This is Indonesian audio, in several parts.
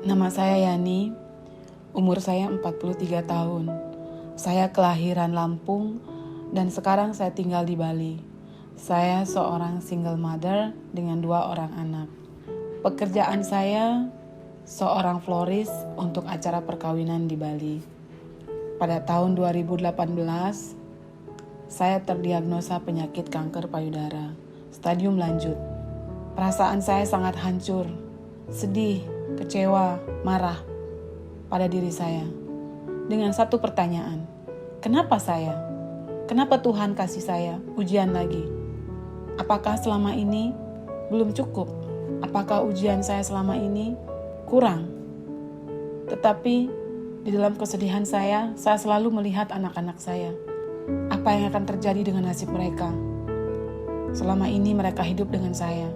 Nama saya Yani, umur saya 43 tahun. Saya kelahiran Lampung dan sekarang saya tinggal di Bali. Saya seorang single mother dengan 2 orang anak. Pekerjaan saya seorang florist untuk acara perkawinan di Bali. Pada tahun 2018, saya terdiagnosa penyakit kanker payudara, stadium lanjut. Perasaan saya sangat hancur, sedih, kecewa, marah pada diri saya. Dengan satu pertanyaan, kenapa saya? Kenapa Tuhan kasih saya ujian lagi? Apakah selama ini belum cukup? Apakah ujian saya selama ini kurang? Tetapi di dalam kesedihan saya selalu melihat anak-anak saya. Apa yang akan terjadi dengan nasib mereka? Selama ini mereka hidup dengan saya.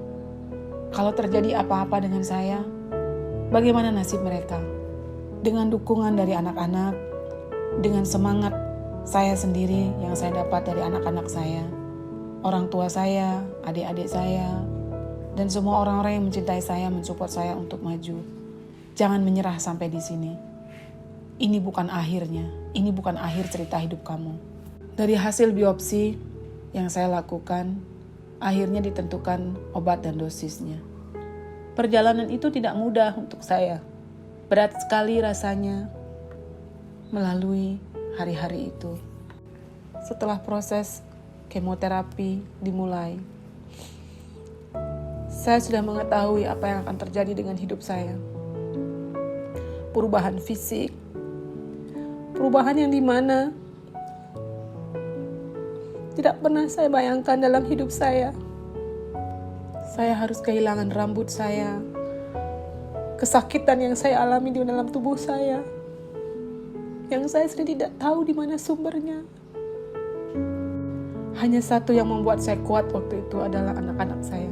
Kalau terjadi apa-apa dengan saya, bagaimana nasib mereka? Dengan dukungan dari anak-anak, dengan semangat saya sendiri yang saya dapat dari anak-anak saya, orang tua saya, adik-adik saya, dan semua orang-orang yang mencintai saya, mensupport saya untuk maju. Jangan menyerah sampai di sini. Ini bukan akhirnya, ini bukan akhir cerita hidup kamu. Dari hasil biopsi yang saya lakukan, akhirnya ditentukan obat dan dosisnya. Perjalanan itu tidak mudah untuk saya. Berat sekali rasanya melalui hari-hari itu. Setelah proses kemoterapi dimulai, saya sudah mengetahui apa yang akan terjadi dengan hidup saya. Perubahan fisik, perubahan yang dimana tidak pernah saya bayangkan dalam hidup saya. Saya harus kehilangan rambut saya, kesakitan yang saya alami di dalam tubuh saya, yang saya sendiri tidak tahu di mana sumbernya. Hanya satu yang membuat saya kuat waktu itu adalah anak-anak saya.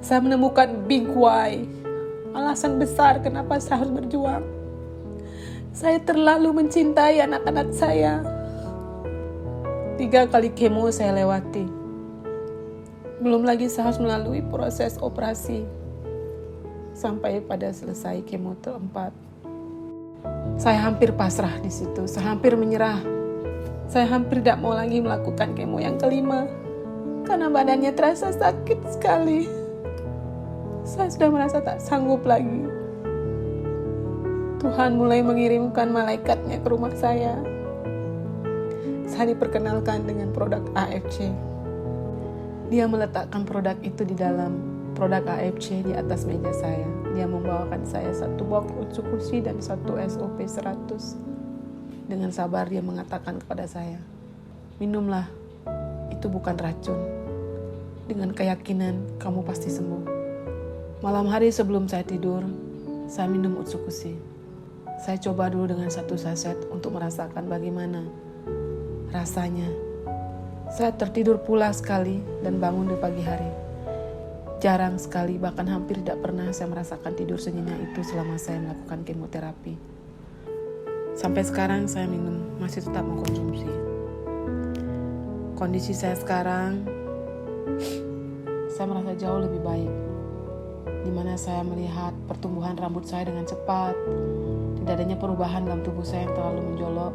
Saya menemukan big why, alasan besar kenapa saya harus berjuang. Saya terlalu mencintai anak-anak saya. 3 kali kemo saya lewati. Belum lagi saya harus melalui proses operasi sampai pada selesai kemo keempat. Saya hampir pasrah di situ, saya hampir menyerah. Saya hampir tidak mau lagi melakukan kemo yang kelima karena badannya terasa sakit sekali. Saya sudah merasa tak sanggup lagi. Tuhan mulai mengirimkan malaikatnya ke rumah saya. Saya diperkenalkan dengan produk AFC. Dia meletakkan produk itu di dalam produk AFC di atas meja saya. Dia membawakan saya 1 box Utsukushi dan 1 SOP 100. Dengan sabar dia mengatakan kepada saya, minumlah, itu bukan racun. Dengan keyakinan kamu pasti sembuh. Malam hari sebelum saya tidur, saya minum Utsukushi. Saya coba dulu dengan 1 saset untuk merasakan bagaimana rasanya. Saya tertidur pulas sekali dan bangun di pagi hari. Jarang sekali, bahkan hampir tidak pernah saya merasakan tidur senyenyak itu selama saya melakukan kemoterapi. Sampai sekarang saya minum, masih tetap mengkonsumsi. Kondisi saya sekarang, saya merasa jauh lebih baik. Di mana saya melihat pertumbuhan rambut saya dengan cepat, tidak adanya perubahan dalam tubuh saya yang terlalu menjolok.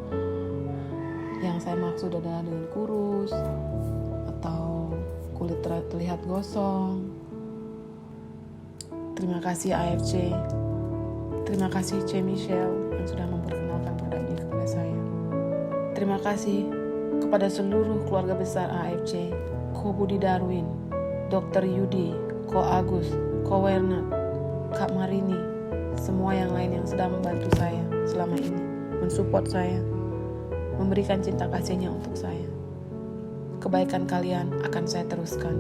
Yang saya maksud adalah dengan kurus atau kulit terlihat gosong. Terima kasih AFC. Terima kasih C. Michelle yang sudah memperkenalkan produk ini kepada saya. Terima kasih kepada seluruh keluarga besar AFC, Ko Budi Darwin, Dr. Yudi, Ko Agus, Ko Wernat, Kak Marini, semua yang lain yang sudah membantu saya selama ini, mensupport saya, memberikan cinta kasihnya untuk saya. Kebaikan kalian akan saya teruskan.